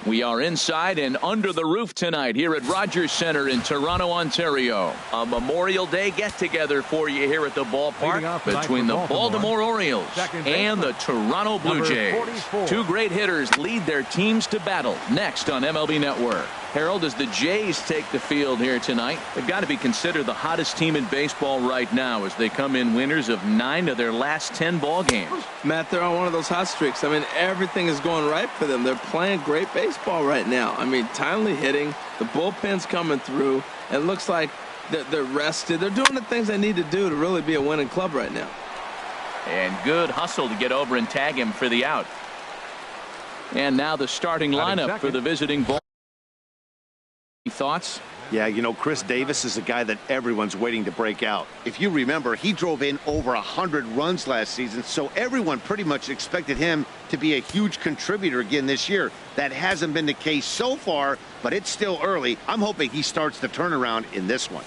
We are inside and under the roof tonight here at Rogers Centre in Toronto, Ontario. A Memorial Day get-together for you here at the ballpark between the Baltimore Orioles and the Toronto Blue Jays. 2 great hitters lead their teams to battle next on MLB Network. Harold, as the Jays take the field here tonight, they've got to be considered the hottest team in baseball right now as they come in winners of 9 of their last 10 ball games. Matt, they're on one of those hot streaks. I mean, everything is going right for them. They're playing great baseball right now. I mean, timely hitting, the bullpen's coming through. It looks like they're rested. They're doing the things they need to do to really be a winning club right now. And good hustle to get over and tag him for the out. And now the starting lineup for the visiting ball. Thoughts? Yeah, you know, Chris Davis is a guy that everyone's waiting to break out. If you remember, he drove in over 100 runs last season, so everyone pretty much expected him to be a huge contributor again this year. That hasn't been the case so far, but it's still early. I'm hoping he starts the turnaround in this one.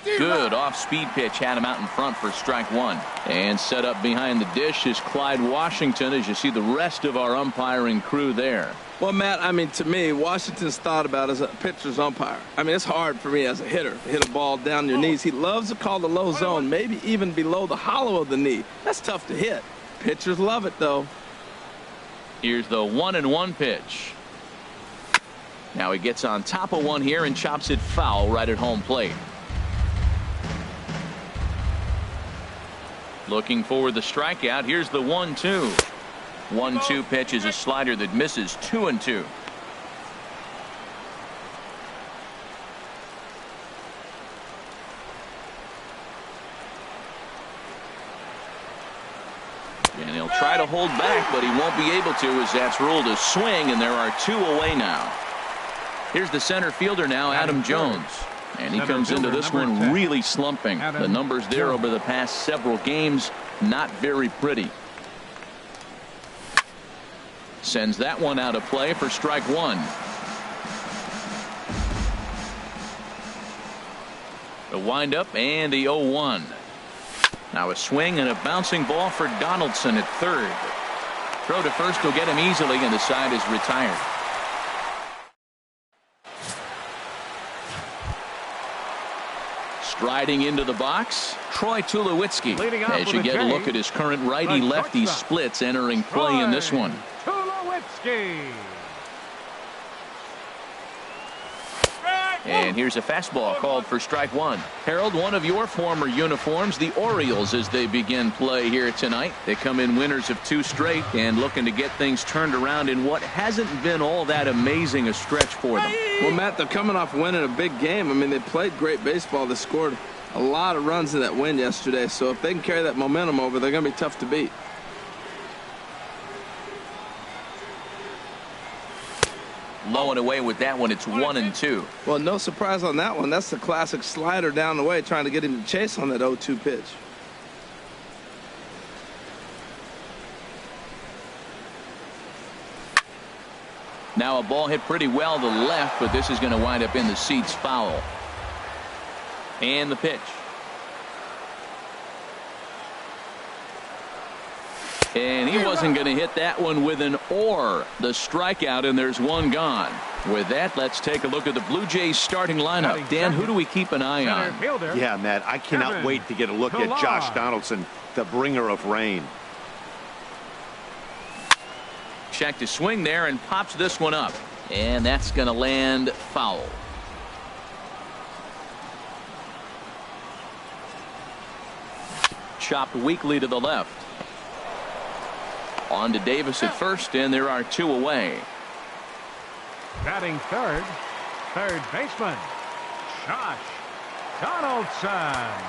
Good off-speed pitch had him out in front for strike 1. And set up behind the dish is Clyde Washington as you see the rest of our umpiring crew there. Well, Matt, I mean, to me, Washington's thought about as a pitcher's umpire. I mean, it's hard for me as a hitter to hit a ball down your knees. He loves to call the low zone, maybe even below the hollow of the knee. That's tough to hit. Pitchers love it, though. Here's the 1-1 pitch. Now he gets on top of one here and chops it foul right at home plate. Looking for the strikeout. Here's the 1-2. 1-2 pitch is a slider that misses 2-2. And he'll try to hold back, but he won't be able to as that's ruled a swing, and there are 2 away now. Here's the center fielder now, Adam Jones. And he comes into this one really slumping. The numbers there over the past several games, not very pretty. Sends that one out of play for strike 1. The windup and the 0-1. Now a swing and a bouncing ball for Donaldson at third. Throw to first will get him easily, and the side is retired. Striding into the box, Troy Tulowitzki. As you get a look at his current righty-lefty splits entering play in this one. And here's a fastball called for strike 1. Harold, one of your former uniforms, the Orioles, as they begin play here tonight. They come in winners of 2 straight and looking to get things turned around in what hasn't been all that amazing a stretch for them. Well, Matt, they're coming off winning a big game. I mean, they played great baseball. They scored a lot of runs in that win yesterday. So if they can carry that momentum over, they're going to be tough to beat. Low and away with that one. It's 1-2. Well, no surprise on that one. That's the classic slider down the way, trying to get him to chase on that 0-2 pitch. Now a ball hit pretty well to left, but this is going to wind up in the seats foul. And the pitch. And he wasn't going to hit that one with an or. The strikeout, and there's one gone. With that, let's take a look at the Blue Jays starting lineup. Dan, who do we keep an eye on? Yeah, Matt, I cannot wait to get a look at Josh Donaldson, the bringer of rain. Check to swing there and pops this one up. And that's going to land foul. Chopped weakly to the left. On to Davis at first, and there are 2 away. Batting third, third baseman, Josh Donaldson.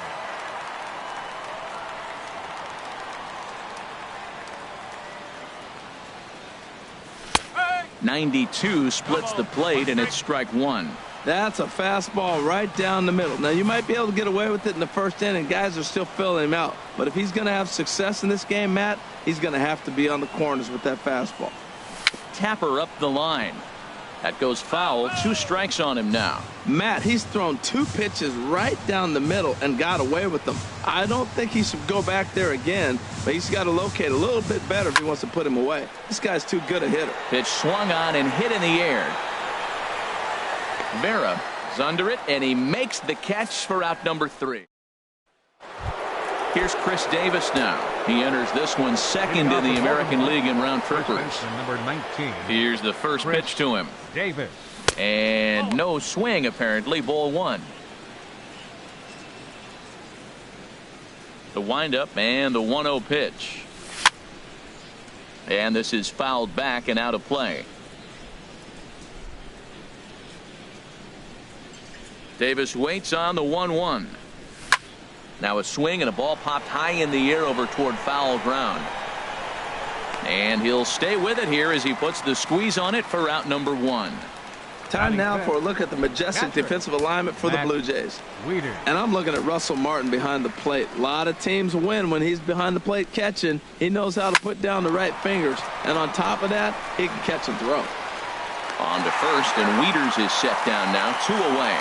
92 splits the plate, and it's strike 1. That's a fastball right down the middle. Now, you might be able to get away with it in the first inning. Guys are still filling him out. But if he's going to have success in this game, Matt, he's going to have to be on the corners with that fastball. Tapper up the line. That goes foul. 2 strikes on him now. Matt, he's thrown 2 pitches right down the middle and got away with them. I don't think he should go back there again, but he's got to locate a little bit better if he wants to put him away. This guy's too good a hitter. Pitch swung on and hit in the air. Vera is under it, and he makes the catch for out number 3. Here's Chris Davis now. He enters this one second in the American League in round trippers. Number 19. Here's the first pitch to him. Davis. And no swing, apparently. Ball 1. The windup and the 1-0 pitch. And this is fouled back and out of play. Davis waits on the 1-1. Now a swing and a ball popped high in the air over toward foul ground. And he'll stay with it here as he puts the squeeze on it for out number 1. Time now for a look at the majestic defensive alignment for the Blue Jays. And I'm looking at Russell Martin behind the plate. A lot of teams win when he's behind the plate catching. He knows how to put down the right fingers. And on top of that, he can catch and throw. On to first, and Wieters is set down now, 2 away.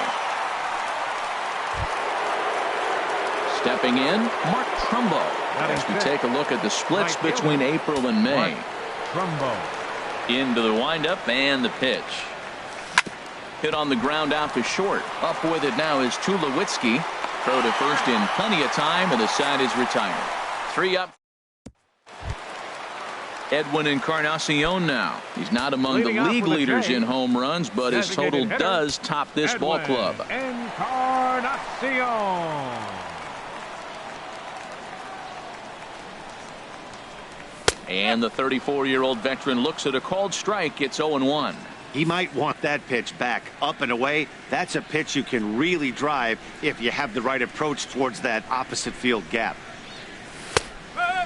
Stepping in, Mark Trumbo. As we take a look at the splits between April and May. Into the windup and the pitch. Hit on the ground out to short. Up with it now is Tulowitzki. Throw to first in plenty of time, and the side is retired. 3 up. Edwin Encarnacion now. He's not among the league leaders in home runs, but his total does top this ball club. Encarnacion. And the 34-year-old veteran looks at a called strike. It's 0-1. He might want that pitch back up and away. That's a pitch you can really drive if you have the right approach towards that opposite field gap.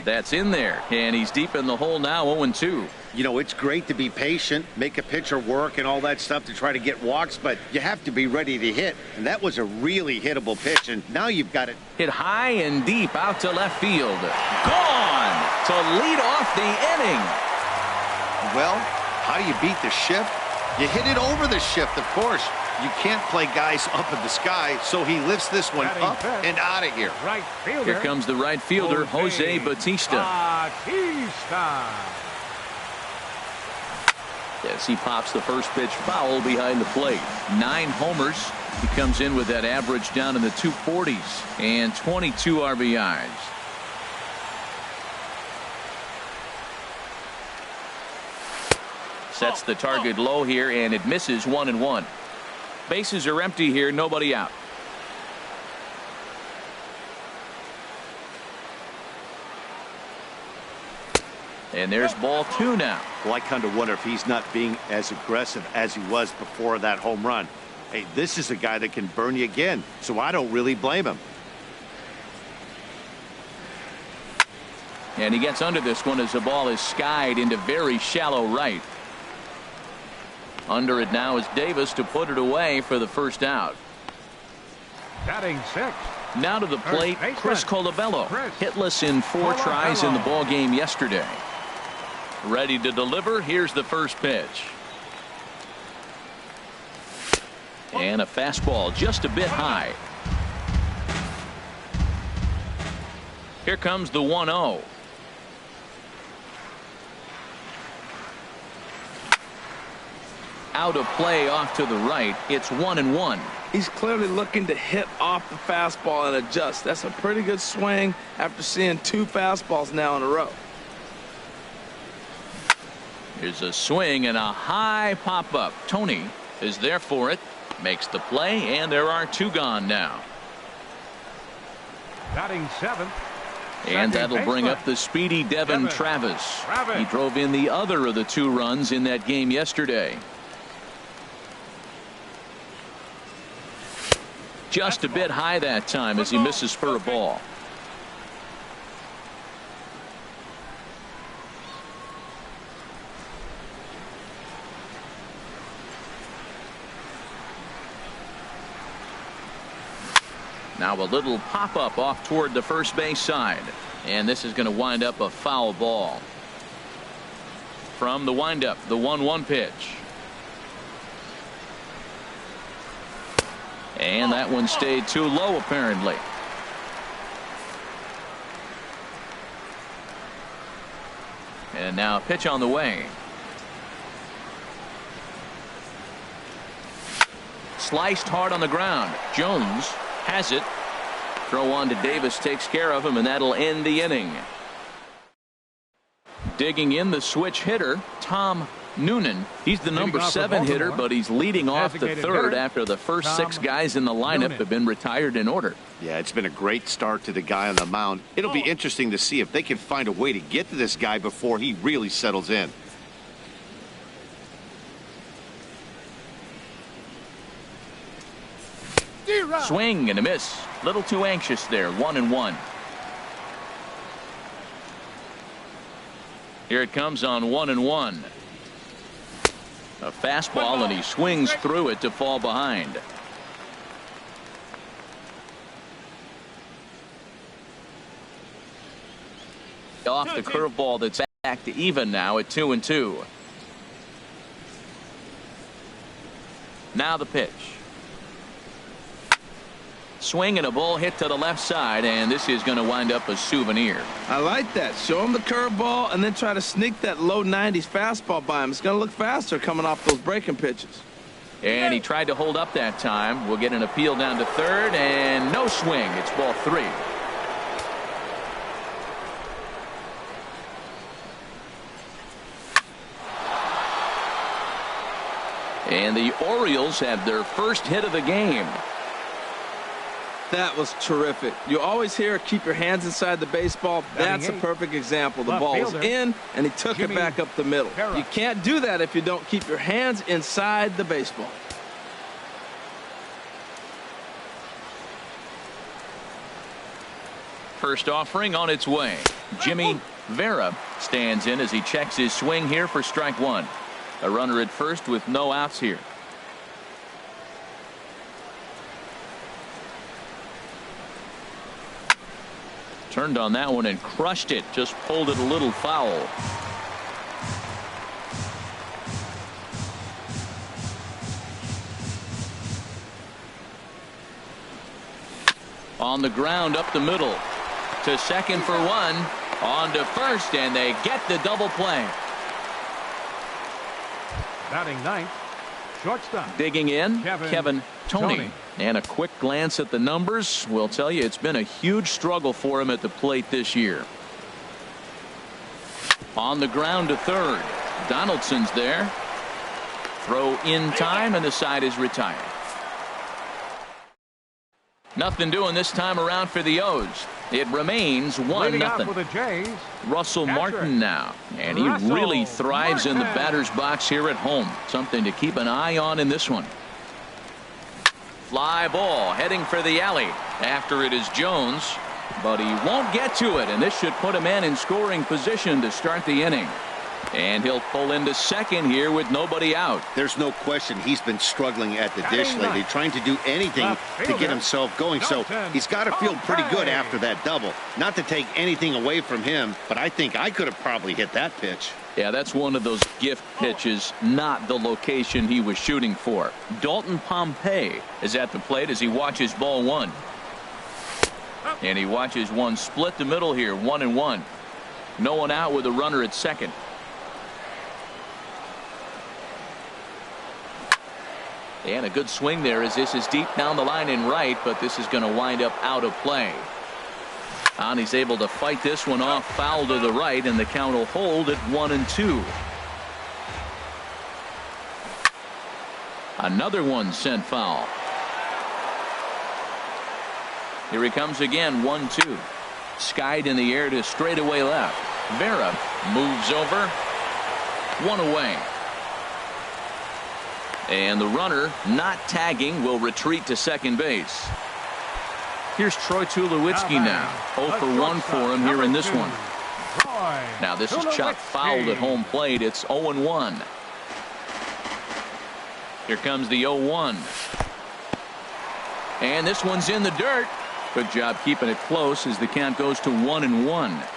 That's in there, and he's deep in the hole now. 0-2. You know, it's great to be patient, make a pitcher work and all that stuff to try to get walks, but you have to be ready to hit. And that was a really hittable pitch, and now you've got it hit high and deep out to left field. Gone to lead off the inning. Well, how do you beat the shift? You hit it over the shift, of course. You can't play guys up in the sky, so he lifts this one up and out of here. Right fielder. Here comes the right fielder, Jose Bautista. As he pops the first pitch foul behind the plate. 9 homers. He comes in with that average down in the 240s and 22 RBIs. Sets the target low here, and it misses. 1-1. Bases are empty here, nobody out. And there's ball 2 now. Well, I kind of wonder if he's not being as aggressive as he was before that home run. Hey, this is a guy that can burn you again, so I don't really blame him. And he gets under this one as the ball is skied into very shallow right. Under it now is Davis to put it away for the first out. Batting 6. Now to the plate, Chris Colabello. Hitless in 4 tries in the ball game yesterday. Ready to deliver. Here's the first pitch. And a fastball just a bit high. Here comes the 1-0. Out of play off to the right. It's 1-1. He's clearly looking to hit off the fastball and adjust. That's a pretty good swing after seeing 2 fastballs now in a row. Here's a swing and a high pop-up. Tony is there for it. Makes the play, and there are 2 gone now. Batting 7th. And that'll bring up the speedy Devin Travis. He drove in the other of the 2 runs in that game yesterday. Just a bit high that time as he misses for a ball. Now a little pop-up off toward the first base side. And this is going to wind up a foul ball. From the windup, the 1-1 pitch. And that one stayed too low, apparently. And now a pitch on the way. Sliced hard on the ground. Jones has it. Throw on to Davis takes care of him, and that'll end the inning. Digging in the switch hitter, Tom Noonan. He's the number 7 hitter, but he's leading off the third after the first 6 guys in the lineup have been retired in order. Yeah, it's been a great start to the guy on the mound. It'll be interesting to see if they can find a way to get to this guy before he really settles in. Swing and a miss. Little too anxious there. 1-1. Here it comes on 1-1. A fastball, and he swings through it to fall behind. Off the curveball that's back to even now at 2-2. Now the pitch. Swing and a ball hit to the left side, and this is going to wind up a souvenir. I like that. Show him the curveball and then try to sneak that low 90s fastball by him. It's going to look faster coming off those breaking pitches. And he tried to hold up that time. We'll get an appeal down to third, and no swing. It's ball 3. And the Orioles have their first hit of the game. That was terrific. You always hear, keep your hands inside the baseball. That's a perfect example. The ball was in, and he took it back up the middle. You can't do that if you don't keep your hands inside the baseball. First offering on its way. Jimmy Vera stands in as he checks his swing here for strike 1. A runner at first with no outs here. Turned on that one and crushed it. Just pulled it a little foul. On the ground up the middle. To second for 1. On to first, and they get the double play. Batting 9th, shortstop. Digging in, Kevin Toney. And a quick glance at the numbers will tell you it's been a huge struggle for him at the plate this year. On the ground to third. Donaldson's there. Throw in time, and the side is retired. Nothing doing this time around for the O's. It remains 1-0. Russell Martin now, and he really thrives in the batter's box here at home. Something to keep an eye on in this one. Fly ball heading for the alley. After it is Jones, but he won't get to it, and this should put a man in scoring position to start the inning. And he'll pull into second here with nobody out. There's no question he's been struggling at the dish lately, trying to do anything to get himself going. So he's got to feel pretty good after that double. Not to take anything away from him, but I think I could have probably hit that pitch. Yeah, that's one of those gift pitches, not the location he was shooting for. Dalton Pompey is at the plate as he watches ball 1. And he watches one split the middle here, 1-1. No one out with a runner at second. And a good swing there as this is deep down the line in right, but this is going to wind up out of play. And he's able to fight this one off, foul to the right, and the count will hold at 1-2. Another one sent foul. Here he comes again, 1-2. Skied in the air to straightaway left. Vera moves over. 1 away. And the runner, not tagging, will retreat to second base. Here's Troy Tulowitzki now. 0 for 1 for him here in this one. Now this is chopped fouled at home plate. It's 0-1. Here comes the 0-1. And this one's in the dirt. Good job keeping it close as the count goes to 1-1.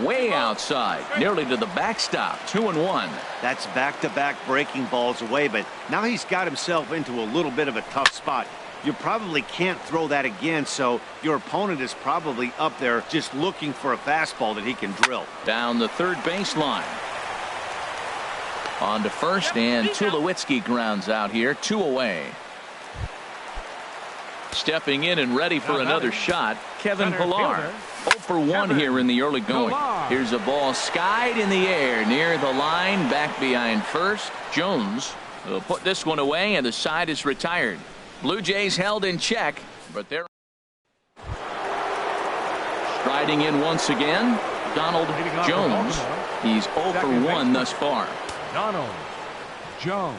Way outside, nearly to the backstop. 2-1. That's back-to-back breaking balls away, but now he's got himself into a little bit of a tough spot. You probably can't throw that again, so your opponent is probably up there just looking for a fastball that he can drill. Down the third baseline. On to first, and Tulowitzki grounds out here. 2 away. Stepping in and ready for another shot, Kevin Pillar. 0 for 1 here in the early going. Here's a ball skied in the air near the line, back behind first. Jones will put this one away, and the side is retired. Blue Jays held in check, but they're striding in once again. Donald Jones. He's 0 for 1 thus far. Donald Jones.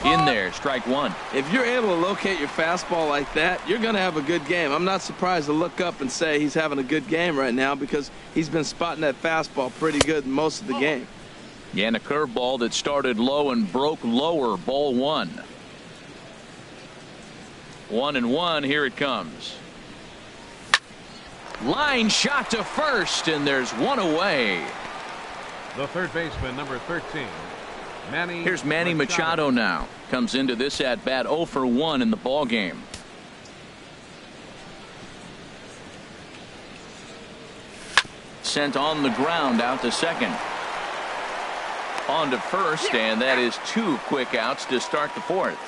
In there, strike 1. If you're able to locate your fastball like that, you're going to have a good game. I'm not surprised to look up and say he's having a good game right now because he's been spotting that fastball pretty good most of the game. Yeah, and a curveball that started low and broke lower. Ball 1. 1-1. Here it comes. Line shot to first, and there's 1 away. The third baseman, number 13. Here's Manny Machado now. Comes into this at bat 0 for 1 in the ball game. Sent on the ground out to second. On to first, and that is 2 quick outs to start the fourth.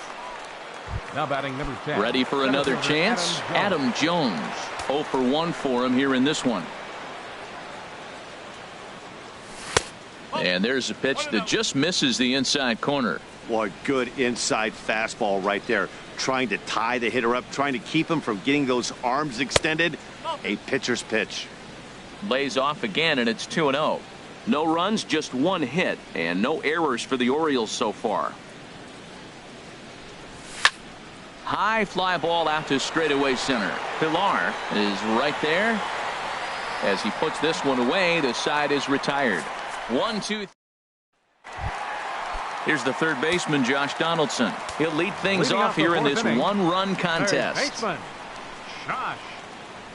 Now batting number 10. Ready for another chance. Adam Jones. 0 for 1 for him here in this one. And there's a pitch that just misses the inside corner. Boy, good inside fastball right there. Trying to tie the hitter up, trying to keep him from getting those arms extended. A pitcher's pitch. Lays off again, and it's 2-0. No runs, just 1 hit, and no errors for the Orioles so far. High fly ball out to straightaway center. Pillar is right there. As he puts this one away, the side is retired. 1-2. Here's the third baseman, Josh Donaldson. He'll lead things off here in this 1-run contest. Third baseman, Josh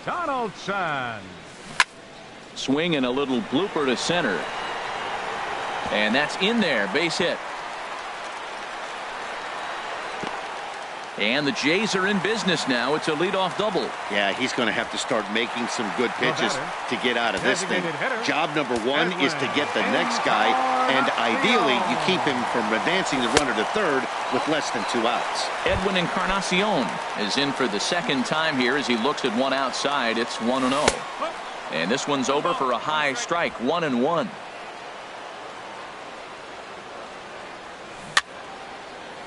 Donaldson. Swing and a little blooper to center. And that's in there. Base hit. And the Jays are in business now. It's a leadoff double. Yeah, he's going to have to start making some good pitches to get out of this thing. Job number 1 is to get the next guy, and ideally you keep him from advancing the runner to third with less than 2 outs. Edwin Encarnacion is in for the second time here as he looks at one outside. It's 1-0. And this one's over for a high strike. 1-1.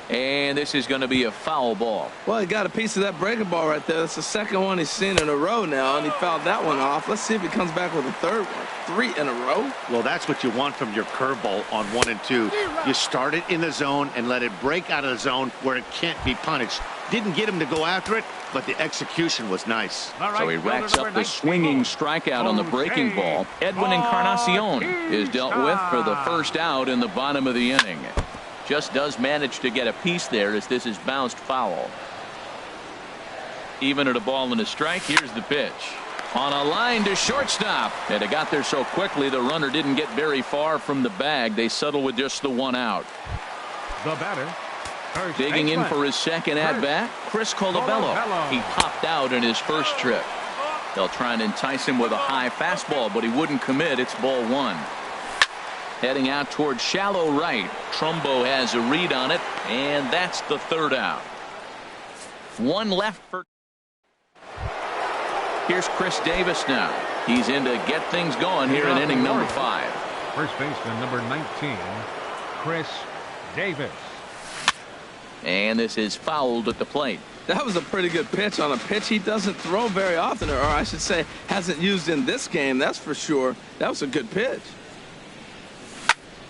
And this is going to be a foul ball. Well, he got a piece of that breaking ball right there. That's the second one he's seen in a row now, and he fouled that one off. Let's see if he comes back with a third one. 3 in a row. Well, that's what you want from your curveball on 1 and 2. You start it in the zone and let it break out of the zone where it can't be punished. Didn't get him to go after it, but the execution was nice. So he racks up the swinging strikeout on the breaking ball. Edwin Encarnacion is dealt with for the first out in the bottom of the inning. Just does manage to get a piece there as this is bounced foul. Even at a ball and a strike. Here's the pitch. On a line to shortstop. And it got there so quickly the runner didn't get very far from the bag. They settle with just the 1 out. The batter. Digging in for his second at bat, Chris Colabello. He popped out in his first trip. They'll try and entice him with a high fastball, but he wouldn't commit. It's ball 1. Heading out towards shallow right. Trumbo has a read on it, and that's the third out. 1 left for. Here's Chris Davis now. He's in to get things going here in inning number 5. First baseman number 19, Chris Davis. And this is fouled at the plate. That was a pretty good pitch on a pitch he doesn't throw very often, or I should say hasn't used in this game, that's for sure. That was a good pitch.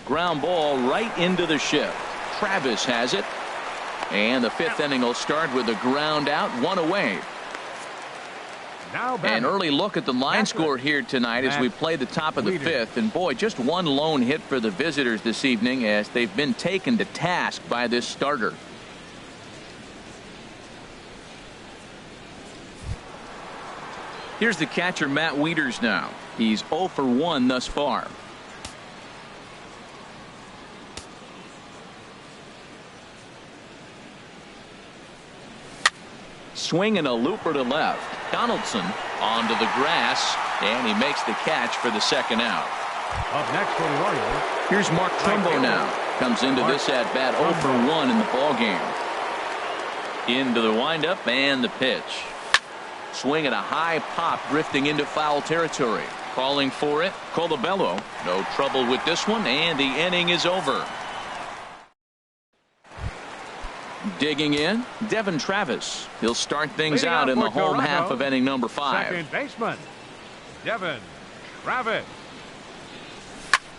Ground ball right into the shift. Travis has it. And the 5th inning will start with a ground out, 1 away. An early look at the line score here tonight as we play the top of the 5th. And boy, just 1 lone hit for the visitors this evening as they've been taken to task by this starter. Here's the catcher, Matt Wieters now. He's 0 for 1 thus far. Swing and a looper to left. Donaldson onto the grass, and he makes the catch for the second out. Up next for the Orioles. Here's Mark Trumbo now. Comes into this at bat 0 for 1 in the ball game. Into the windup and the pitch. Swing and a high pop drifting into foul territory. Calling for it, Colabello. No trouble with this one, and the inning is over. Digging in, Devin Travis. He'll start things out in the home half of inning number 5. Second baseman, Devin Travis.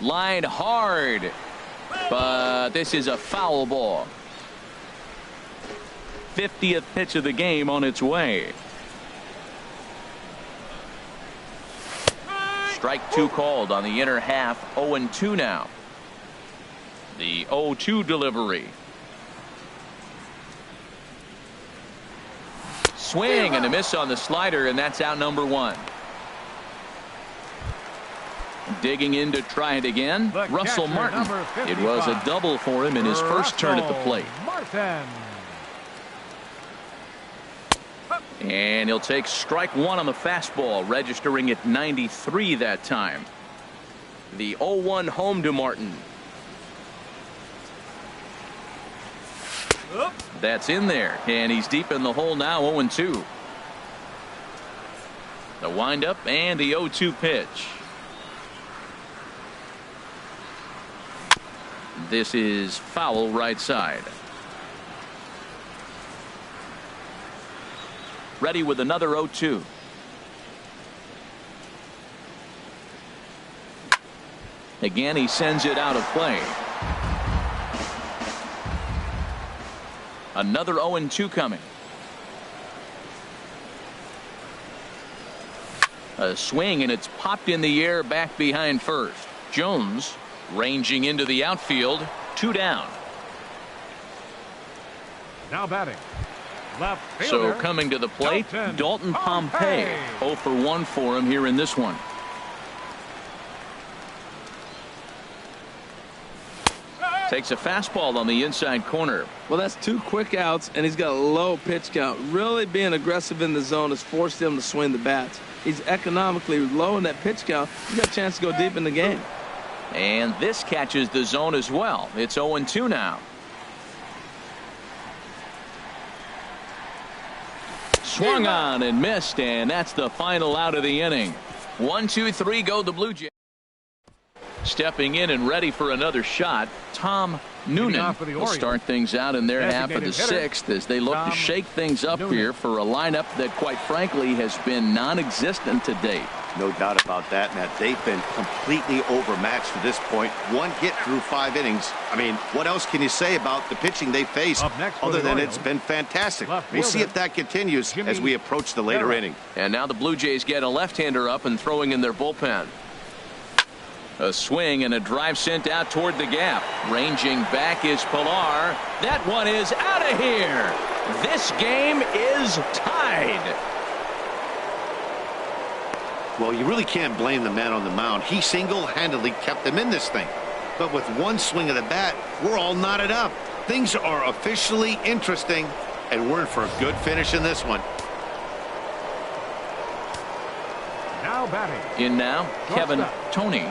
Line hard, but this is a foul ball. 50th pitch of the game on its way. Strike 2 called on the inner half. 0-2 now. The 0-2 delivery. Swing and a miss on the slider, and that's out number 1. Digging in to try it again, Russell Martin. It was a double for him in his first turn at the plate. And he'll take strike 1 on the fastball, registering at 93 that time. The 0-1 home to Martin. That's in there, and he's deep in the hole now. 0-2. The windup and the 0-2 pitch. This is foul right side. Ready with another 0-2. Again, he sends it out of play. Another 0-2 coming. A swing, and it's popped in the air back behind first. Jones ranging into the outfield. 2 down. Now batting, left fielder, so coming to the plate, Dalton Pompey. 0 for 1 for him here in this one. Takes a fastball on the inside corner. Well, that's 2 quick outs, and he's got a low pitch count. Really being aggressive in the zone has forced him to swing the bats. He's economically low in that pitch count. He's got a chance to go deep in the game. And this catches the zone as well. It's 0-2 now. Swung on and missed, and that's the final out of the inning. 1-2-3 go the Blue Jays. Stepping in and ready for another shot, Tom Noonan will start things out in their half of the 6th as they look to shake things up here for a lineup that, quite frankly, has been non-existent to date. No doubt about that, Matt. They've been completely overmatched to this point. 1 hit through 5 innings. I mean, what else can you say about the pitching they faced other than it's been fantastic? We'll see if that continues as we approach the later inning. And now the Blue Jays get a left-hander up and throwing in their bullpen. A swing and a drive sent out toward the gap. Ranging back is Pilar. That one is out of here. This game is tied. Well, you really can't blame the man on the mound. He single-handedly kept them in this thing. But with 1 swing of the bat, we're all knotted up. Things are officially interesting, and we're in for a good finish in this one. Now batting. In now, Kevin Toney.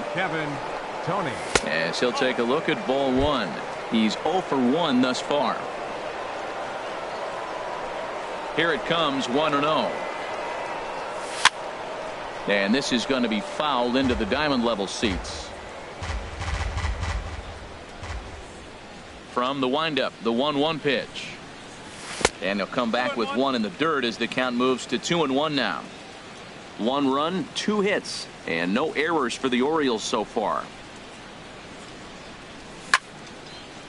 As he'll take a look at ball 1. He's 0 for 1 thus far. Here it comes, 1-0. And this is going to be fouled into the diamond level seats. From the windup, the 1-1 pitch. And he'll come back with 1 in the dirt as the count moves to 2-1 now. 1 run, 2 hits, and no errors for the Orioles so far.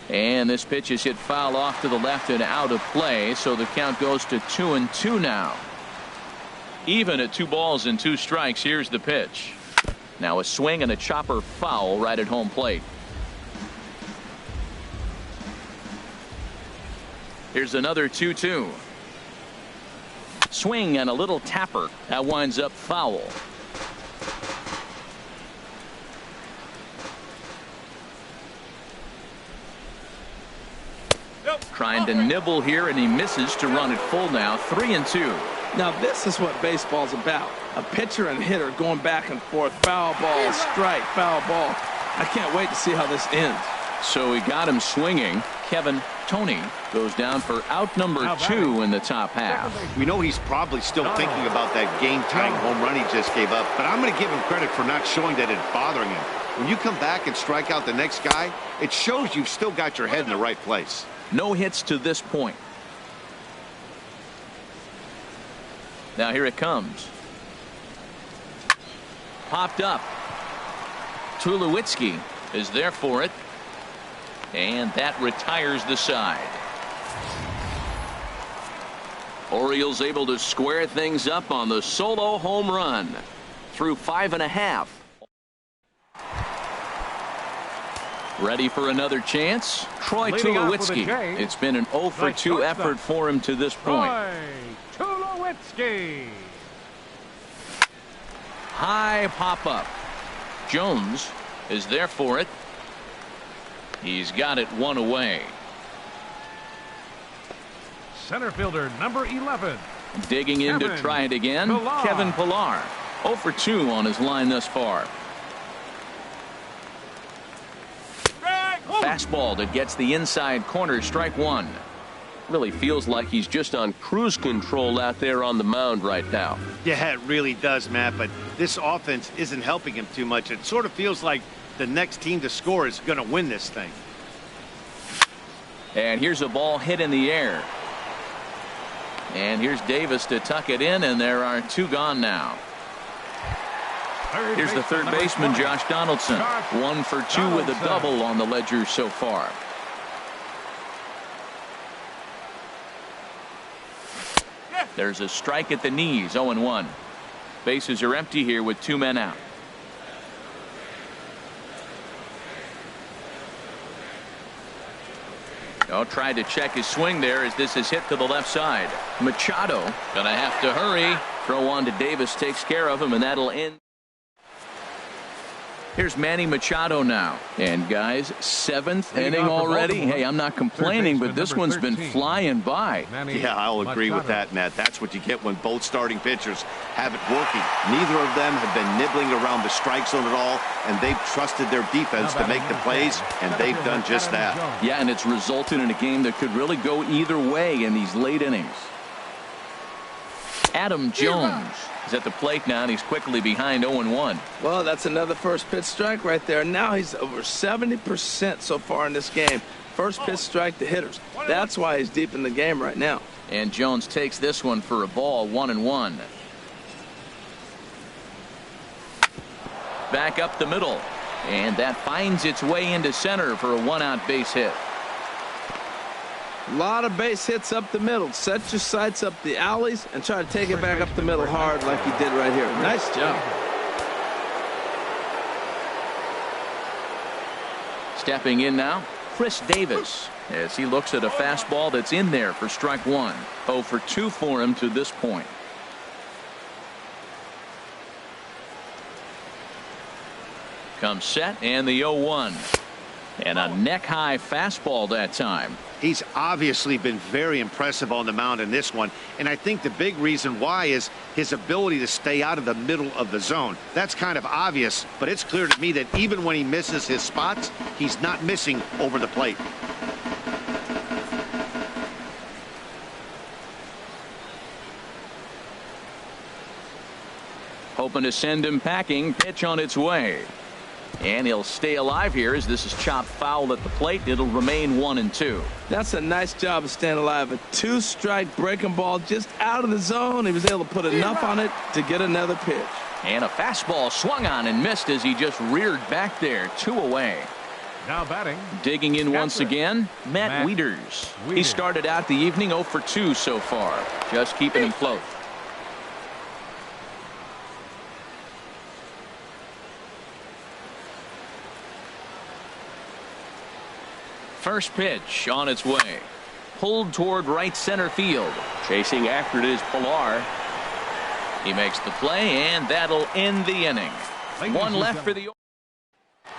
And this pitch is hit foul off to the left and out of play, so the count goes to 2-2 now. Even at 2 balls and 2 strikes. Here's the pitch. Now a swing and a chopper foul right at home plate. Here's another 2-2. Swing and a little tapper. That winds up foul. Trying to nibble here, and he misses to run it full now. 3-2. Now this is what baseball's about. A pitcher and hitter going back and forth. Foul ball, strike, foul ball. I can't wait to see how this ends. So he got him swinging. Kevin Toney goes down for out number 2 in the top half. We know he's probably still thinking about that game-tying home run he just gave up, but I'm going to give him credit for not showing that it's bothering him. When you come back and strike out the next guy, it shows you've still got your head in the right place. No hits to this point. Now here it comes. Popped up. Tulowitzki is there for it. And that retires the side. Orioles able to square things up on the solo home run. Through 5.5. Ready for another chance? Troy Tulowitzki. It's been an 0 for 2 effort for him to this point. Tulowitzki. High pop up. Jones is there for it. He's got it one away. Center fielder number 11. Digging in to try it again. Kevin Pillar. 0 for 2 on his line thus far. Fastball that gets the inside corner. Strike 1. Really feels like he's just on cruise control out there on the mound right now. Yeah, it really does, Matt, but this offense isn't helping him too much. It sort of feels like the next team to score is going to win this thing. And here's a ball hit in the air. And here's Davis to tuck it in, and there are 2 gone now. Here's the third baseman, Josh Donaldson. 1 for 2 with a double on the ledger so far. There's a strike at the knees. 0-1. Bases are empty here with 2 men out. Oh, tried to check his swing there as this is hit to the left side. Machado gonna have to hurry. Throw on to Davis takes care of him, and that'll end. Here's Manny Machado now. And guys, 7th inning already. Hey, I'm not complaining, but this one's been flying by. Yeah, I'll agree with that, Matt. That's what you get when both starting pitchers have it working. Neither of them have been nibbling around the strike zone at all, and they've trusted their defense to make the plays, and they've done just that. Yeah, and it's resulted in a game that could really go either way in these late innings. Adam Jones is at the plate now, and he's quickly behind 0-1. Well, that's another first pitch strike right there. Now he's over 70% so far in this game. First pitch strike to hitters. That's why he's deep in the game right now. And Jones takes this one for a ball. 1-1. Back up the middle, and that finds its way into center for a 1-out base hit. A lot of base hits up the middle. Set your sights up the alleys and try to take it back up the middle hard like he did right here. Nice job. Stepping in now, Chris Davis, as he looks at a fastball that's in there for strike 1. 0 for 2 for him to this point. Comes set, and the 0-1. And a neck-high fastball that time. He's obviously been very impressive on the mound in this one, and I think the big reason why is his ability to stay out of the middle of the zone. That's kind of obvious, but it's clear to me that even when he misses his spots, he's not missing over the plate. Hoping to send him packing. Pitch on its way. And he'll stay alive here as this is chopped foul at the plate. It'll remain 1-2. That's a nice job of staying alive. A 2-strike breaking ball just out of the zone. He was able to put enough on it to get another pitch. And a fastball swung on and missed as he just reared back there. 2 away. Now batting. Digging in once again, Matt Wieters. He started out the evening 0 for 2 so far. Just keeping him close. First pitch on its way. pulled toward right center field. Chasing after it is Pilar. He makes the play, and that'll end the inning. One left for the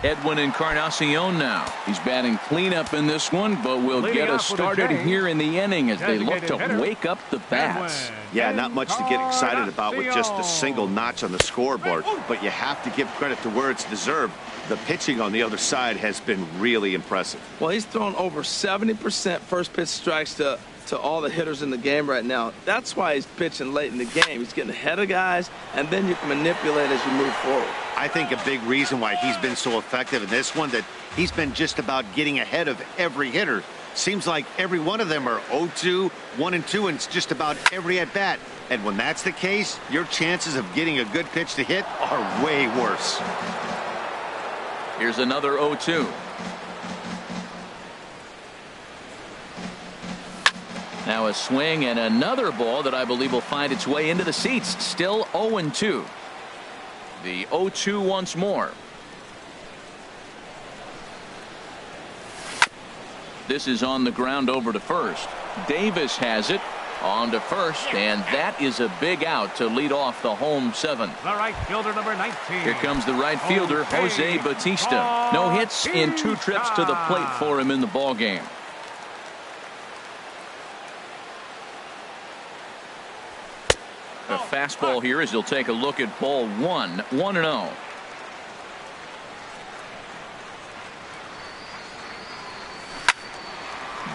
Edwin Encarnacion now. He's batting cleanup in this one, but will get us started here in the inning as they look to wake up the bats. Yeah, not much to get excited about with just a single notch on the scoreboard, but you have to give credit to where it's deserved. The pitching on the other side has been really impressive. Well, he's thrown over 70% first pitch strikes to all the hitters in the game right now. That's why he's pitching late in the game. He's getting ahead of guys, and then you can manipulate as you move forward. I think a big reason why he's been so effective in this one, that he's been just about getting ahead of every hitter. Seems like every one of them are 0-2, 1-2, and it's just about every at-bat. And when that's the case, your chances of getting a good pitch to hit are way worse. Here's another 0-2. Now a swing and another ball that I believe will find its way into the seats. Still 0-2. The 0-2 once more. This is on the ground over to first. Davis has it on to first, and that is a big out to lead off the home seventh. The right fielder, number 19. Here comes the right fielder, Jose Bautista. No hits in 2 trips to the plate for him in the ball game. A fastball here as he'll take a look at ball 1, 1-0.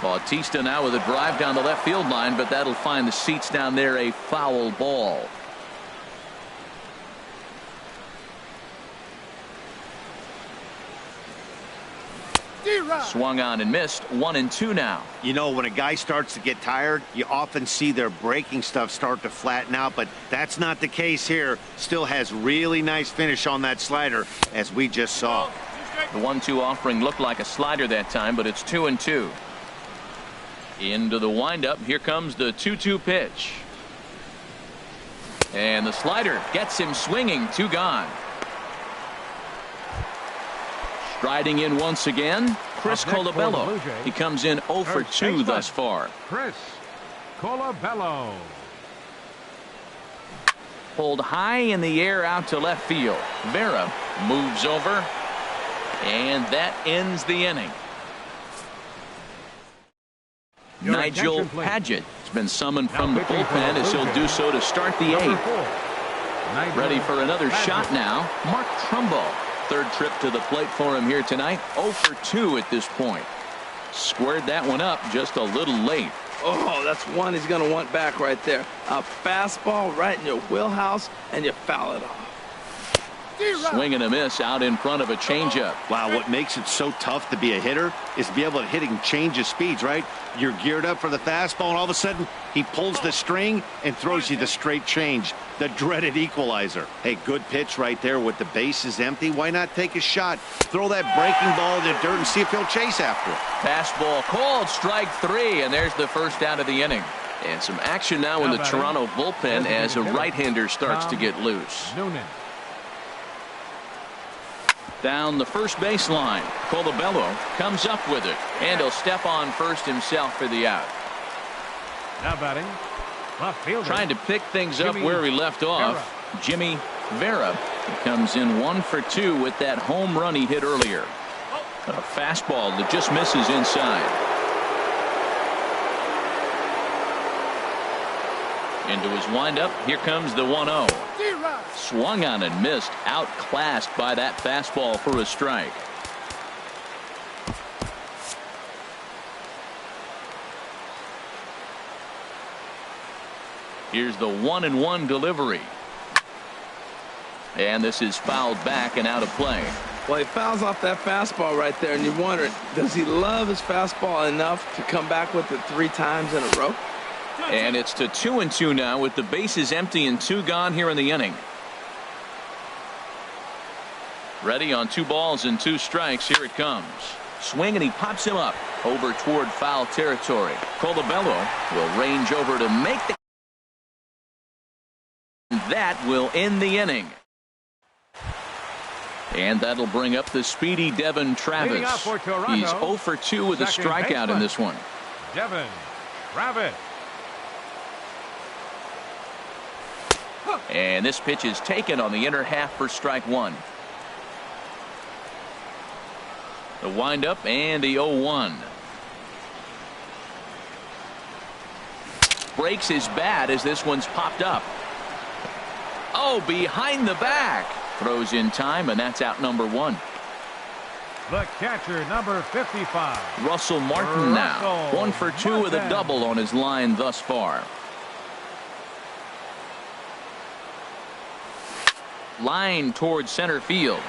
Bautista now with a drive down the left field line, but that'll find the seats down there a foul ball. Swung on and missed. 1-2 now. You know, when a guy starts to get tired, you often see their breaking stuff start to flatten out, but that's not the case here. Still has really nice finish on that slider, as we just saw. The 1-2 offering looked like a slider that time, but it's 2-2. Into the windup. Here comes the 2-2 pitch. And the slider gets him swinging. 2 gone. Striding in once again, Chris Colabello. He comes in 0 for 2 thus far. Chris Colabello. Pulled high in the air out to left field. Vera moves over, and that ends the inning. Nigel Paget has been summoned from the bullpen as he'll do so to start the 8th. Ready for another shot now, Mark Trumbo. 3rd trip to the plate for him here tonight. 0 for 2 at this point. Squared that one up just a little late. Oh, that's one he's going to want back right there. A fastball right in your wheelhouse, and you foul it off. Swing and a miss out in front of a changeup. Wow, what makes it so tough to be a hitter is to be able to hitting change of speeds, right? You're geared up for the fastball, and all of a sudden, he pulls the string and throws you the straight change, the dreaded equalizer. Hey, good pitch right there with the bases empty. Why not take a shot? Throw that breaking ball in the dirt and see if he'll chase after it. Fastball called, strike 3, and there's the first out of the inning. And some action now in the Toronto bullpen as a right-hander starts to get loose. Down the first baseline, Colabello comes up with it, and he'll step on first himself for the out. Now batting, left fielder. Trying to pick things up where he left off. Jimmy Vera comes in 1 for 2 with that home run he hit earlier. A fastball that just misses inside. Into his windup. Here comes the 1-0. Swung on and missed. Outclassed by that fastball for a strike. Here's the 1-1 delivery. And this is fouled back and out of play. Well, he fouls off that fastball right there, and you wonder, does he love his fastball enough to come back with it 3 times in a row? And it's to 2-2 now with the bases empty and 2 gone here in the inning. Ready on 2 balls and 2 strikes. Here it comes. Swing, and he pops him up over toward foul territory. Colabello will range over to make the. That will end the inning. And that'll bring up the speedy Devin Travis. He's 0 for 2 with a strikeout in this one. Devin Rabbit. And this pitch is taken on the inner half for strike one. The windup and the 0-1. Breaks his bat as this one's popped up. Oh, behind the back. Throws in time, and that's out number one. The catcher, number 55. Russell Martin now. 1 for 2 with a double on his line thus far. Line towards center field.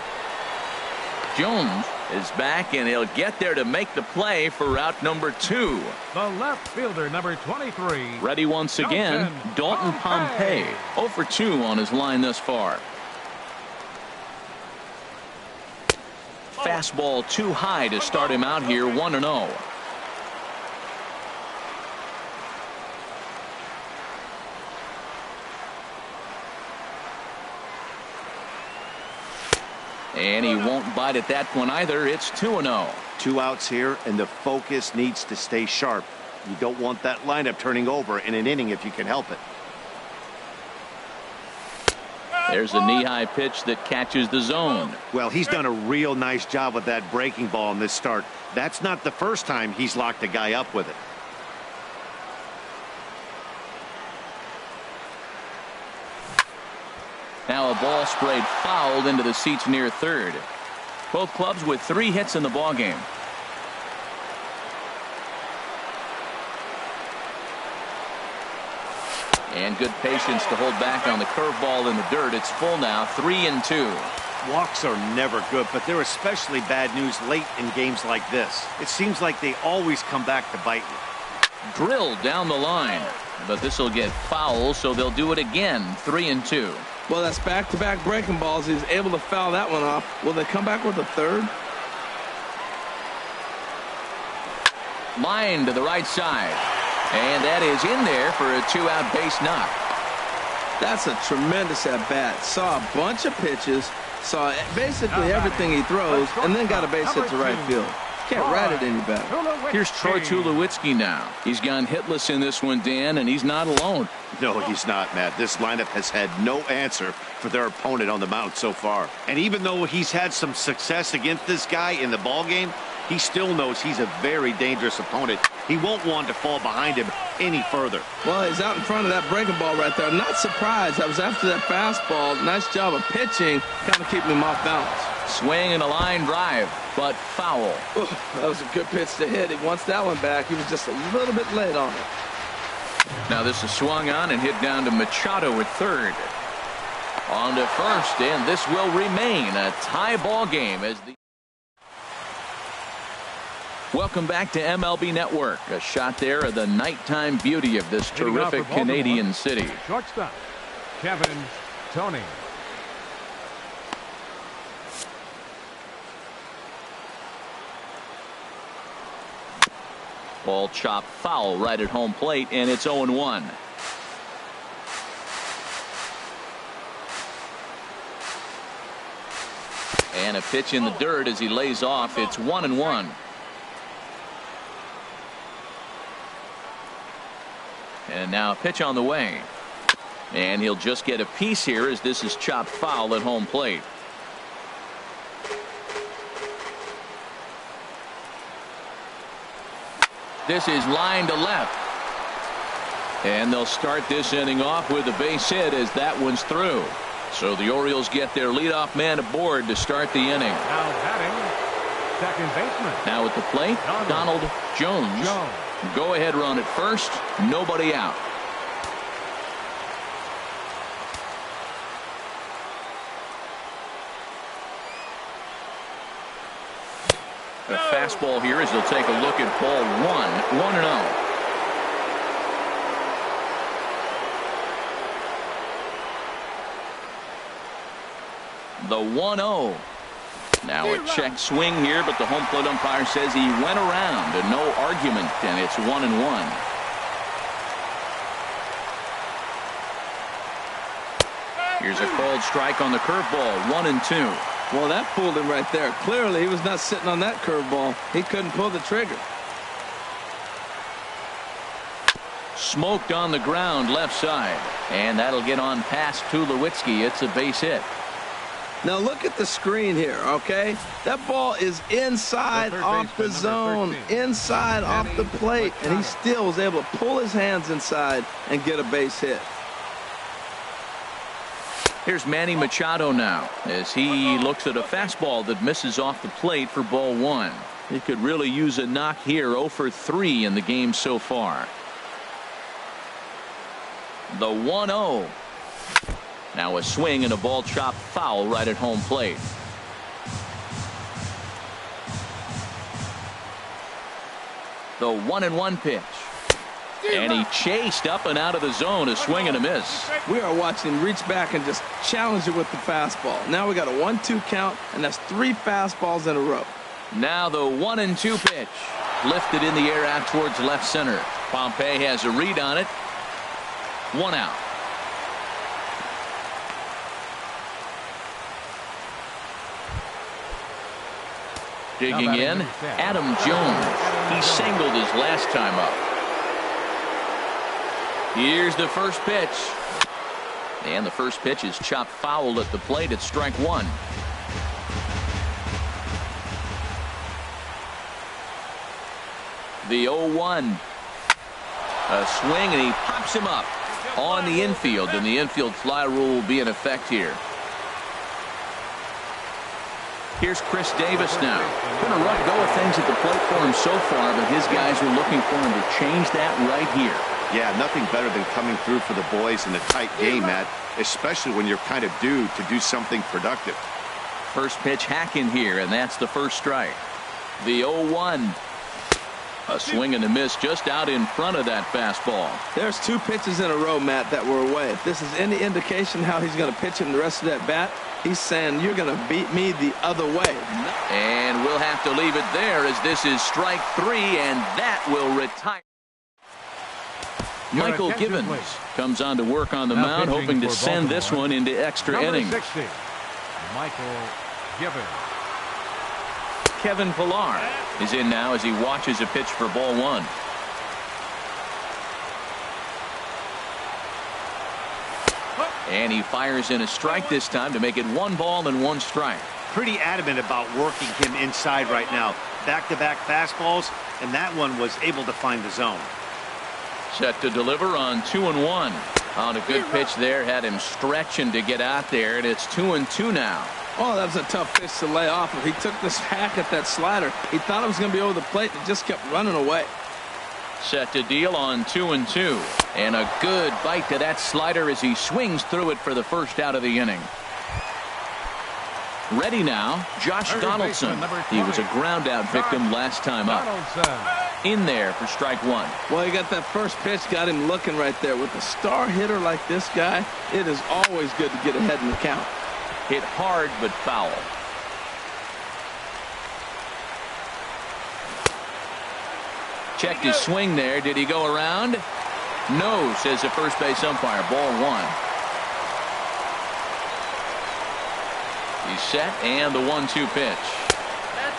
Jones is back, and he'll get there to make the play for out number 2. The left fielder, number 23. Ready once again, Dalton Pompey. 0 for 2 on his line thus far. Fastball too high to start him out here, 1-0. And he won't bite at that one either. It's 2-0. 2 outs here, and the focus needs to stay sharp. You don't want that lineup turning over in an inning if you can help it. There's a knee-high pitch that catches the zone. Well, he's done a real nice job with that breaking ball in this start. That's not the first time he's locked a guy up with it. Now a ball sprayed fouled into the seats near third. Both clubs with 3 hits in the ballgame. And good patience to hold back on the curveball in the dirt. It's full now, 3-2. Walks are never good, but they're especially bad news late in games like this. It seems like they always come back to bite you. Drilled down the line, but this will get foul, so they'll do it again, 3-2. Well, that's back-to-back breaking balls. He was able to foul that one off. Will they come back with a third? Line to the right side. And that is in there for a 2-out base knock. That's a tremendous at-bat. Saw a bunch of pitches, saw basically everything he throws, and then got a base hit to right field. Can't write it any better. Here's Troy Tulowitzki now. He's gone hitless in this one, Dan, and he's not alone. No, he's not, Matt. This lineup has had no answer for their opponent on the mound so far. And even though he's had some success against this guy in the ballgame, he still knows he's a very dangerous opponent. He won't want to fall behind him any further. Well, he's out in front of that breaking ball right there. Not surprised. I was after that fastball. Nice job of pitching, kind of keeping him off balance. Swing and a line drive, but foul. Ooh, that was a good pitch to hit. He wants that one back. He was just a little bit late on it. Now this is swung on and hit down to Machado at third. On to first, and this will remain a tie ball game as the... Welcome back to MLB Network. A shot there of the nighttime beauty of this terrific Canadian city. Shortstop, Kevin Tony. Ball chopped foul right at home plate, and it's 0-1. And a pitch in the dirt as he lays off. It's 1-1. And now a pitch on the way. And he'll just get a piece here as this is chopped foul at home plate. This is line to left. And they'll start this inning off with a base hit as that one's through. So the Orioles get their leadoff man aboard to start the inning. Now batting, second baseman. Now at the plate, Donald Jones. Go ahead run at first, nobody out. A fastball here as he'll take a look at ball 1-0. The 1-0. Now a check swing here, but the home plate umpire says he went around and no argument, and it's 1-1. Here's a called strike on the curveball, 1-2. Well, that fooled him right there. Clearly, he was not sitting on that curveball. He couldn't pull the trigger. Smoked on the ground left side. And that'll get on past Tulowitzki. It's a base hit. Now look at the screen here, okay? That ball is inside off the zone, inside off the plate, and he still was able to pull his hands inside and get a base hit. Here's Manny Machado now as he looks at a fastball that misses off the plate for ball one. He could really use a knock here. 0 for 3 in the game so far. The 1-0. Now a swing and a ball chopped foul right at home plate. The 1-1 pitch. And he chased up and out of the zone. A swing and a miss. We are watching him reach back and just challenge it with the fastball. Now we got a 1-2 count, and that's 3 fastballs in a row. Now the 1-2 pitch. Lifted in the air out towards left center. Pompey has a read on it. 1 out. Digging in, Adam Jones. He singled his last time up. Here's the first pitch. And the first pitch is chopped foul at the plate at strike 1. The 0-1. A swing, and he pops him up on the infield, and the infield fly rule will be in effect here. Here's Chris Davis now. Been a rough go of things at the plate for him so far, but his guys are looking for him to change that right here. Yeah, nothing better than coming through for the boys in a tight game, Matt, especially when you're kind of due to do something productive. First pitch hacking here, and that's the first strike. The 0-1. A swing and a miss just out in front of that fastball. There's 2 pitches in a row, Matt, that were away. If this is any indication how he's going to pitch him the rest of that bat, he's saying you're going to beat me the other way. And we'll have to leave it there as this is strike 3, and that will retire. Michael Givens comes on to work on the mound, hoping to send this one into extra innings. 60, Michael Givens. Kevin Pillar is in now as he watches a pitch for ball 1. And he fires in a strike this time to make it 1 ball and 1 strike. Pretty adamant about working him inside right now. Back-to-back fastballs, and that one was able to find the zone. Set to deliver on 2-1. On a good pitch there, had him stretching to get out there, and it's 2-2 now. Oh, that was a tough pitch to lay off. If he took this hack at that slider, he thought it was going to be over the plate, and it just kept running away. Set to deal on 2-2. And a good bite to that slider as he swings through it for the first out of the inning. Ready now, Josh Donaldson. He was a ground out victim last time up. In there for strike 1. Well, he got that first pitch, got him looking right there. With a star hitter like this guy, it is always good to get ahead in the count. Hit hard but foul. Checked his swing there. Did he go around? No, says the first base umpire. Ball 1. He's set, and the 1-2 pitch.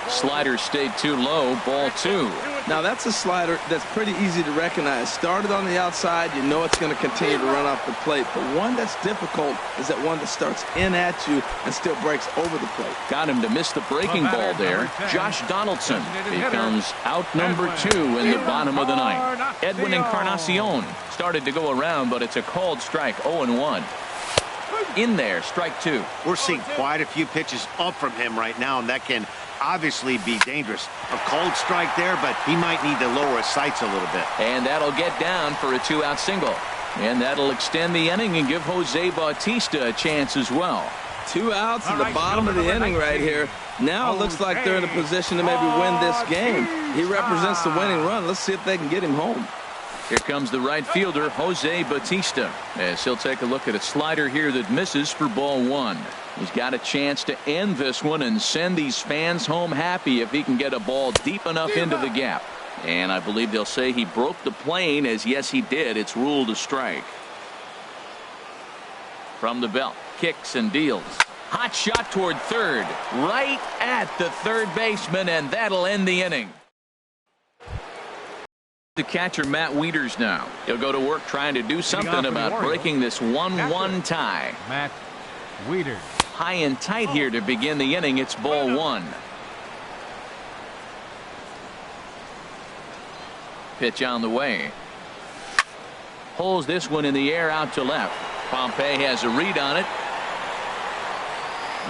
Slider stayed too low. Ball 2. Now that's a slider that's pretty easy to recognize. Started on the outside, you know it's going to continue to run off the plate. The one that's difficult is that one that starts in at you and still breaks over the plate. Got him to miss the breaking ball there. Josh Donaldson becomes out number 2 in the bottom of the 9th. Edwin Encarnacion started to go around, but it's a called strike. 0-1. In there, strike 2. We're seeing quite a few pitches up from him right now, and that can obviously be dangerous. A cold strike there, but he might need to lower his sights a little bit. And that'll get down for a 2-out single. And that'll extend the inning and give Jose Bautista a chance as well. 2 outs in the bottom of the inning right here. Now it looks like they're in a position to maybe win this game. He represents the winning run. Let's see if they can get him home. Here comes the right fielder, Jose Bautista, as he'll take a look at a slider here that misses for ball 1. He's got a chance to end this one and send these fans home happy if he can get a ball deep enough into the gap. And I believe they'll say he broke the plane, as yes he did. It's ruled a strike. From the belt, kicks and deals. Hot shot toward third, right at the third baseman, and that'll end the inning. The catcher, Matt Wieters, now. He'll go to work trying to do something about breaking this 1-1 tie. Matt Wieters. High and tight here to begin the inning. It's ball one. Pitch on the way. Pulls this one in the air out to left. Pompey has a read on it.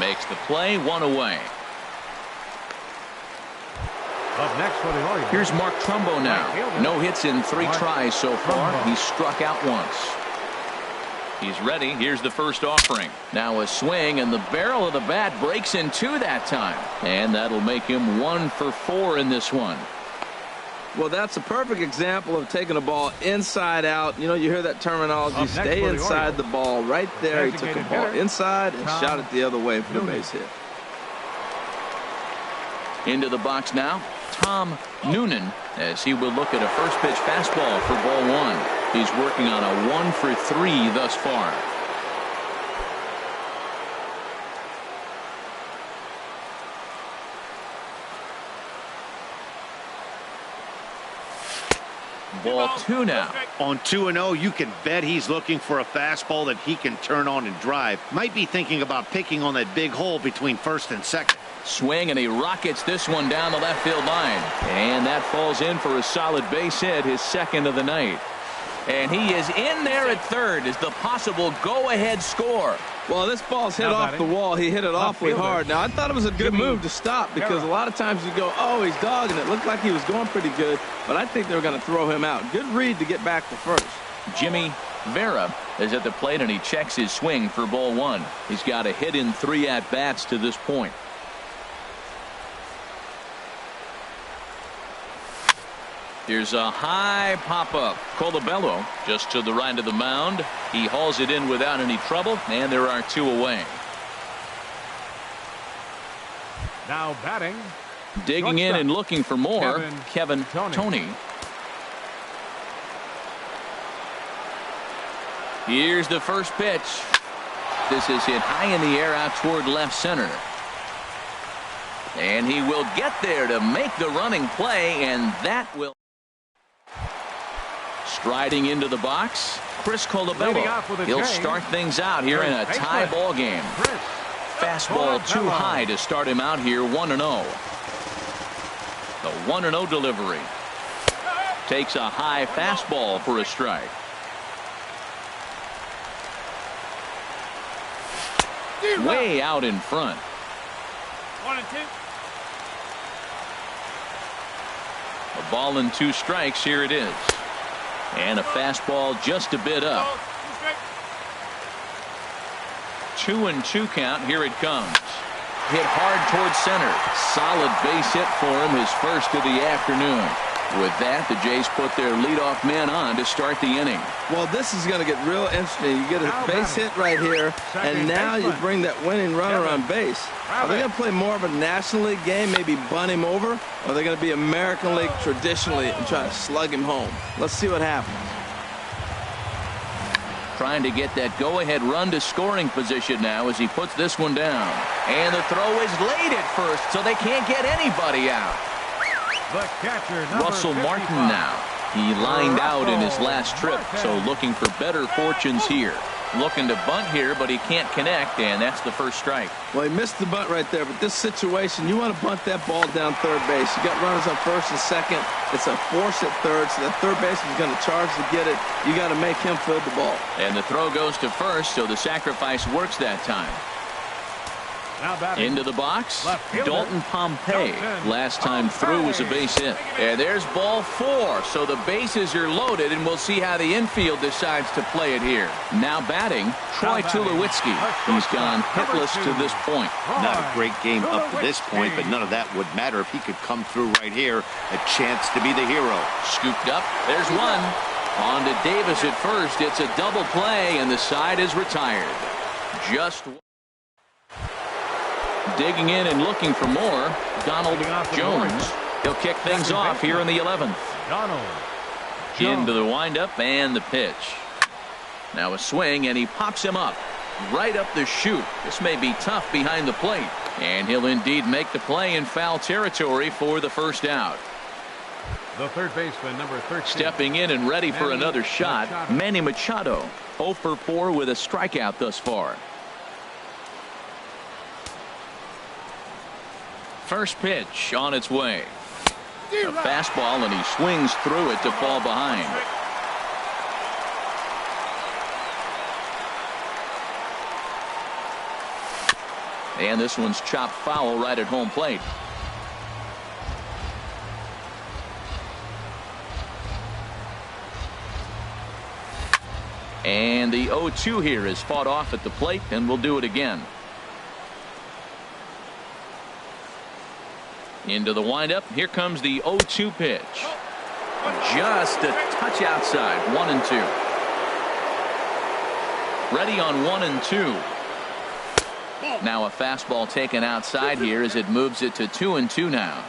Makes the play, one away. Up next for the Orioles. Here's Mark Trumbo now. No hits in 3 tries so far. He's struck out once. He's ready. Here's the first offering. Now a swing, and the barrel of the bat breaks in 2 that time. And that'll make him 1 for 4 in this one. Well, that's a perfect example of taking a ball inside out. You know, you hear that terminology, stay inside the ball. Right there, he took the ball inside and shot it the other way for the base hit. Into the box now, Tom Noonan, as he will look at a first pitch fastball for ball one. He's working on a 1 for 3 thus far. Ball 2 now. On 2-0, you can bet he's looking for a fastball that he can turn on and drive. Might be thinking about picking on that big hole between first and second. Swing, and he rockets this one down the left field line. And that falls in for a solid base hit, his second of the night. And he is in there at third as the possible go-ahead score. Well, this ball's hit off the wall. He hit it awfully hard. Now, I thought it was a good move to stop because a lot of times you go, oh, he's dogging it. Looked like he was going pretty good, but I think they were going to throw him out. Good read to get back to first. Jimmy Vera is at the plate, and he checks his swing for ball one. He's got a hit in 3 at-bats to this point. Here's a high pop-up. Colabello just to the right of the mound. He hauls it in without any trouble, and there are 2 away. Now batting. Digging in and looking for more, Kevin Toney. Here's the first pitch. This is hit high in the air out toward left center. And he will get there to make the running play, and that will... Striding into the box, Chris Colabello. He'll start things out here in a tie ball game. Fastball too high to start him out here, 1-0. The 1-0 delivery. Takes a high fastball for a strike. Way out in front. 1-2. A ball and 2 strikes. Here it is. And a fastball just a bit up. 2-2 count. Here it comes. Hit hard towards center. Solid base hit for him, his first of the afternoon. With that, the Jays put their leadoff man on to start the inning. Well, this is going to get real interesting. You get a base hit right here, and now you bring that winning runner on base. Are they going to play more of a National League game, maybe bunt him over? Or are they going to be American League traditionally and try to slug him home? Let's see what happens. Trying to get that go-ahead run to scoring position now as he puts this one down. And the throw is late at first, so they can't get anybody out. The catcher, Russell Martin now. He lined out in his last trip, so looking for better fortunes here. Looking to bunt here, but he can't connect, and that's the first strike. Well, he missed the bunt right there, but this situation, you want to bunt that ball down third base. You got runners on first and second. It's a force at third, so that third baseman is going to charge to get it. You got to make him field the ball. And the throw goes to first, so the sacrifice works that time. Into the box, Dalton Pompey. Last time through was a base hit. And there's ball 4, so the bases are loaded, and we'll see how the infield decides to play it here. Now batting, Troy Tulowitzki. He's gone hitless to this point. Not a great game up to this point, but none of that would matter if he could come through right here. A chance to be the hero. Scooped up, there's one. On to Davis at first. It's a double play, and the side is retired. Just digging in and looking for more, Donald Jones. He'll kick things off here in the 11th. Into the windup and the pitch. Now a swing, and he pops him up right up the chute. This may be tough behind the plate, and he'll indeed make the play in foul territory for the first out. The third baseman, number 13. Stepping in and ready for another shot, Manny Machado. 0 for 4 with a strikeout thus far. First pitch on its way. A fastball, and he swings through it to fall behind. And this one's chopped foul right at home plate. And the 0-2 here is fought off at the plate, and we'll do it again. Into the windup. Here comes the 0-2 pitch. Just a touch outside. 1-2. Ready on 1-2. Now a fastball taken outside here as it moves it to 2-2 now.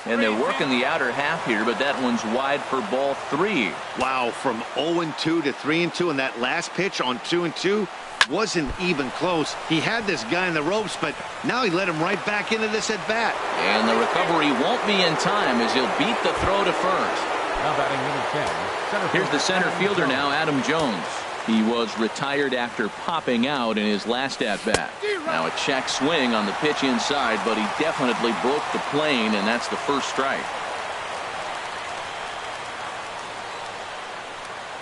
And they're working the outer half here, but that one's wide for ball 3. Wow, from 0-2 to 3-2, and that last pitch on 2-2 wasn't even close. He had this guy in the ropes, but now he let him right back into this at bat. And the recovery won't be in time as he'll beat the throw to first. Now batting number 10. Here's the center fielder now, Adam Jones. He was retired after popping out in his last at-bat. Now a check swing on the pitch inside, but he definitely broke the plane, and that's the first strike.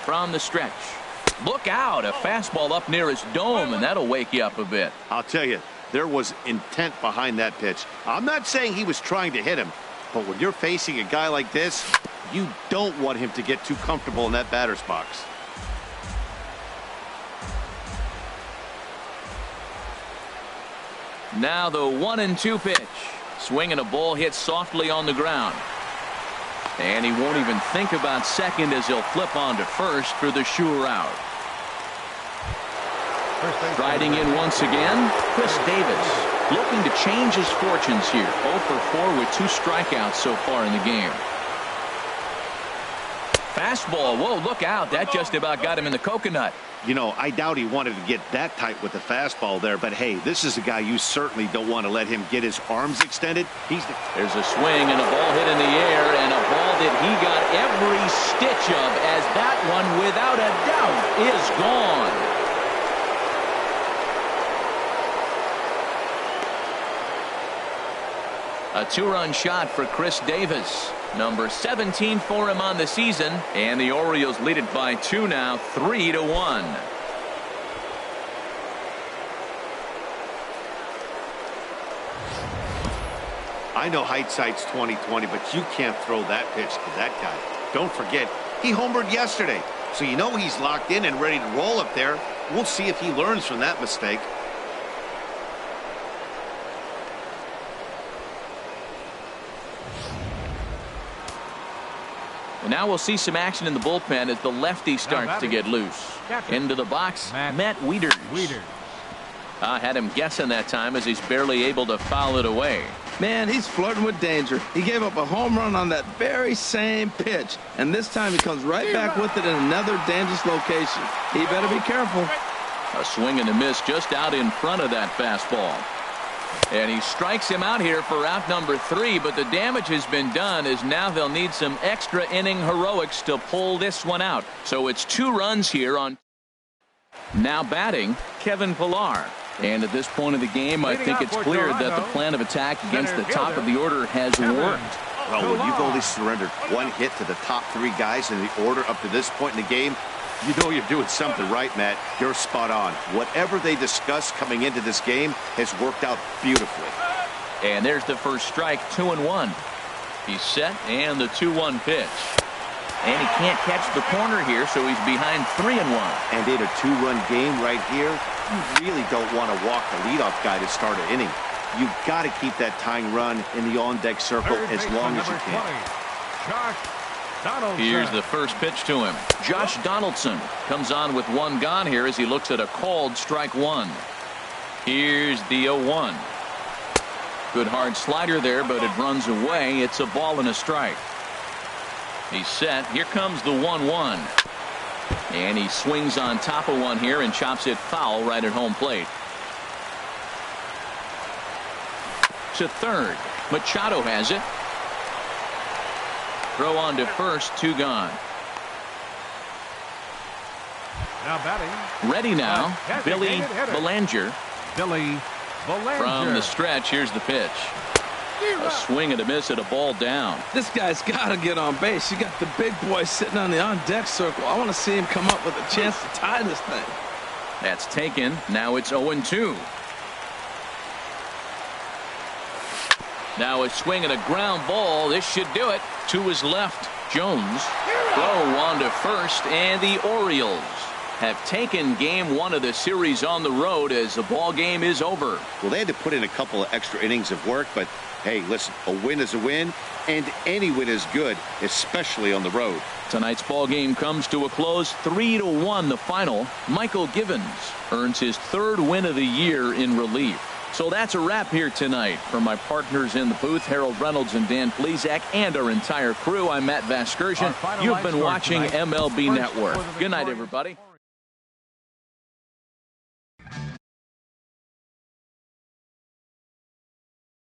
From the stretch. Look out, a fastball up near his dome, and that'll wake you up a bit. I'll tell you, there was intent behind that pitch. I'm not saying he was trying to hit him, but when you're facing a guy like this, you don't want him to get too comfortable in that batter's box. Now the 1-2 pitch. Swinging a ball hit softly on the ground. And he won't even think about second as he'll flip on to first for the sure out. Riding in once again, Chris Davis. Looking to change his fortunes here. 0 for 4 with 2 strikeouts so far in the game. Fastball. Whoa, look out. That just about got him in the coconut. You know, I doubt he wanted to get that tight with the fastball there, but hey, this is a guy you certainly don't want to let him get his arms extended. There's a swing and a ball hit in the air, and a ball that he got every stitch of, as that one, without a doubt, is gone. A 2-run shot for Chris Davis. Number 17 for him on the season. And the Orioles lead it by 2 now, 3-1. I know hindsight's 20/20, but you can't throw that pitch to that guy. Don't forget, he homered yesterday. So you know he's locked in and ready to roll up there. We'll see if he learns from that mistake. And now we'll see some action in the bullpen as the lefty starts to get loose. Into the box, Matt Wieters. I had him guessing that time as he's barely able to foul it away. Man, he's flirting with danger. He gave up a home run on that very same pitch, and this time he comes right back with it in another dangerous location. He better be careful. A swing and a miss just out in front of that fastball. And he strikes him out here for out number 3, but the damage has been done as now they'll need some extra inning heroics to pull this one out. So it's 2 runs here on. Now batting, Kevin Pillar. And at this point of the game, I think it's clear that the plan of attack against the top of the order has worked. Well, when you've only surrendered 1 hit to the top 3 guys in the order up to this point in the game, you know you're doing something right, Matt. You're spot on. Whatever they discussed coming into this game has worked out beautifully. And there's the first strike, 2-1. He's set, and the 2-1 pitch. And he can't catch the corner here, so he's behind 3-1. And in a 2-run game right here, you really don't want to walk the leadoff guy to start an inning. You've got to keep that tying run in the on-deck circle as long as you can. Here's the first pitch to him. Josh Donaldson comes on with 1 gone here as he looks at a called strike 1. Here's the 0-1. Good hard slider there, but it runs away. It's a ball and a strike. He's set. Here comes the 1-1. And he swings on top of one here and chops it foul right at home plate. to third. Machado has it. Throw on to first, 2 gone. Now batting. Ready now, Billy Belanger. Billy Belanger. From the stretch, here's the pitch. A swing and a miss at a ball down. This guy's got to get on base. You got the big boy sitting on the on-deck circle. I want to see him come up with a chance to tie this thing. That's taken. Now it's 0-2. Now a swing and a ground ball. This should do it. To his left, Jones. Throw on to first, and the Orioles have taken game 1 of the series on the road as the ball game is over. Well, they had to put in a couple of extra innings of work, but hey, listen, a win is a win, and any win is good, especially on the road. Tonight's ball game comes to a close, 3-1 the final. Michael Givens earns his 3rd win of the year in relief. So that's a wrap here tonight. For my partners in the booth, Harold Reynolds and Dan Plezak, and our entire crew, I'm Matt Vasgersian. You've been watching MLB Network. Good night, everybody.